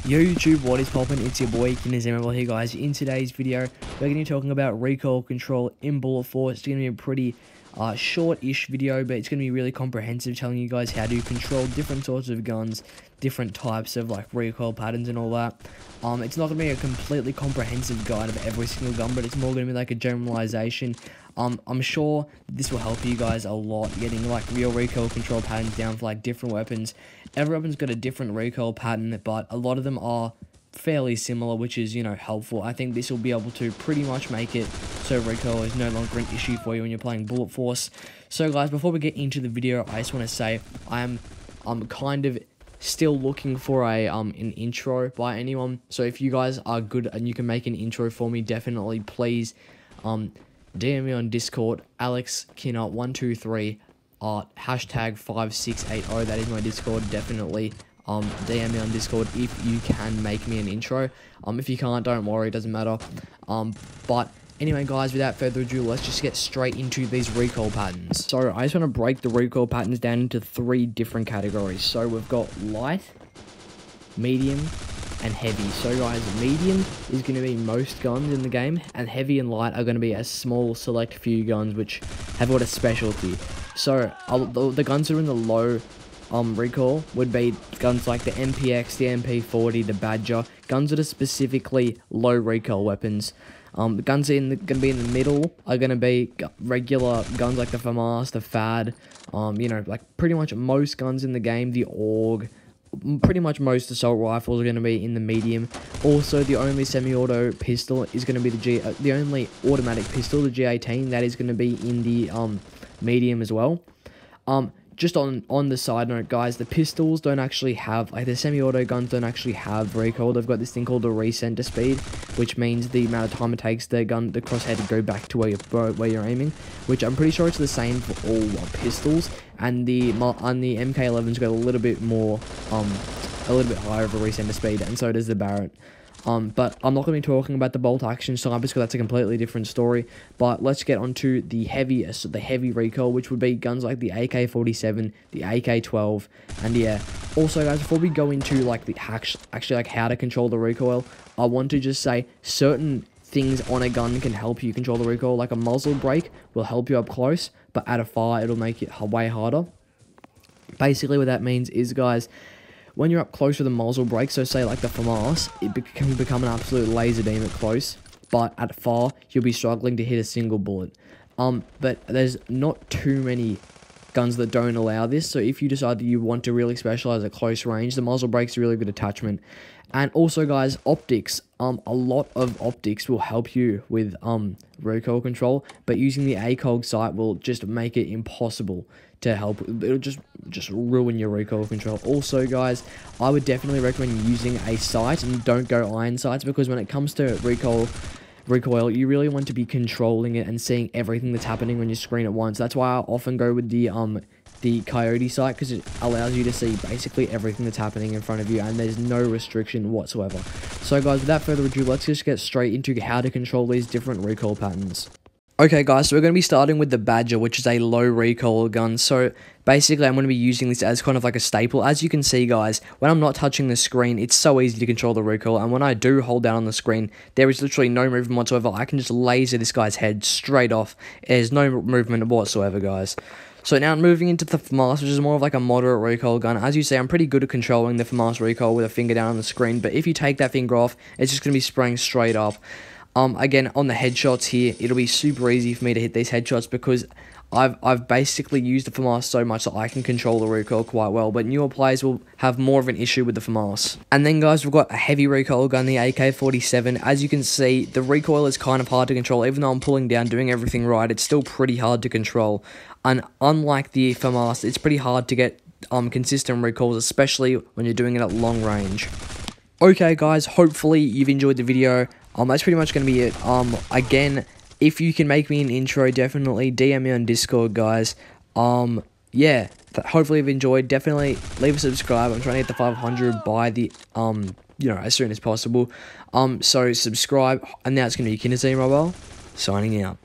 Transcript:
Yo YouTube, what is poppin'? It's your boy Kinezemable here, guys. In today's video, we're going to be talking about recoil control in Bullet Force. It's going to be a pretty short-ish video, but it's going to be really comprehensive, telling you guys how to control different sorts of guns, different types of like recoil patterns and all that. It's not going to be a completely comprehensive guide of every single gun, but it's more going to be like a generalization. I'm sure this will help you guys a lot, getting like real recoil control patterns down for like different weapons. Every weapon's got a different recoil pattern, but a lot of them are fairly similar, which is, you know, helpful. I think this will be able to pretty much make it so recoil is no longer an issue for you when you're playing Bullet Force. So guys, before we get into the video, I just want to say I'm kind of still looking for a an intro by anyone. So if you guys are good and you can make an intro for me, definitely please DM me on Discord, AlexKinner123, hashtag 5680. That is my Discord. Definitely DM me on Discord if you can make me an intro. If you can't, don't worry, it doesn't matter. But anyway, guys, without further ado, let's just get straight into these recoil patterns. So I just want to break the recoil patterns down into 3 different categories. So we've got light, medium, and heavy. So guys, medium is going to be most guns in the game, and heavy and light are going to be a small select few guns which have got a specialty. So the guns that are in the low recoil would be guns like the MPX, the MP40, the Badger, guns that are specifically low recoil weapons. The guns that are going to be in the middle are going to be regular guns like the FAMAS, the FAD, you know, like pretty much most guns in the game, the AUG, pretty much most assault rifles are going to be in the medium. Also, the only semi-auto pistol is going to be the only automatic pistol, the G18, that is going to be in the medium as well. Just on the side note, guys, the pistols don't actually have, like the semi-auto guns don't actually have recoil. They've got this thing called the recenter speed, which means the amount of time it takes the crosshair to go back to where you're aiming, which I'm pretty sure it's the same for all pistols. And the MK11's got a little bit more, a little bit higher of a recenter speed, and so does the Barrett. But I'm not going to be talking about the bolt action sniper because that's a completely different story. But let's get onto the heavy recoil, which would be guns like the AK-47, the AK-12, and yeah. Also, guys, before we go into like the actually like how to control the recoil, I want to just say certain things on a gun can help you control the recoil. Like a muzzle brake will help you up close, but at a far it'll make it way harder. Basically, what that means is, guys, when you're up close with a muzzle brake, so say like the FAMAS, it can become an absolute laser beam at close, but at far, you'll be struggling to hit a single bullet. But there's not too many guns that don't allow this, so if you decide that you want to really specialize at close range, the muzzle brake's a really good attachment. And also, guys, optics. A lot of optics will help you with recoil control, but using the ACOG sight will just make it impossible to help. It'll just ruin your recoil control. Also, guys, I would definitely recommend using a sight, and don't go iron sights, because when it comes to recoil, you really want to be controlling it and seeing everything that's happening on your screen at once. That's why I often go with the Coyote sight, because it allows you to see basically everything that's happening in front of you, and there's no restriction whatsoever. So guys, without further ado, let's just get straight into how to control these different recoil patterns. Okay guys, so we're going to be starting with the Badger, which is a low recoil gun. So basically, I'm going to be using this as kind of like a staple. As you can see, guys, when I'm not touching the screen, it's so easy to control the recoil, and when I do hold down on the screen, there is literally no movement whatsoever. I can just laser this guy's head straight off. There's no movement whatsoever, guys. So now moving into the FAMAS, which is more of like a moderate recoil gun. As you see, I'm pretty good at controlling the FAMAS recoil with a finger down on the screen, but if you take that finger off, it's just going to be spraying straight up. Again, on the headshots here, it'll be super easy for me to hit these headshots because I've basically used the FAMAS so much that I can control the recoil quite well, but newer players will have more of an issue with the FAMAS. And then, guys, we've got a heavy recoil gun, the AK-47. As you can see, the recoil is kind of hard to control. Even though I'm pulling down, doing everything right, it's still pretty hard to control. And unlike the FAMAS, it's pretty hard to get consistent recoils, especially when you're doing it at long range. Okay, guys, hopefully you've enjoyed the video. That's pretty much going to be it. Again, if you can make me an intro, definitely DM me on Discord, guys. Yeah, hopefully you've enjoyed. Definitely leave a subscribe. I'm trying to get the 500 by the, you know, as soon as possible. So subscribe, and now it's going to be Kinezemable signing out.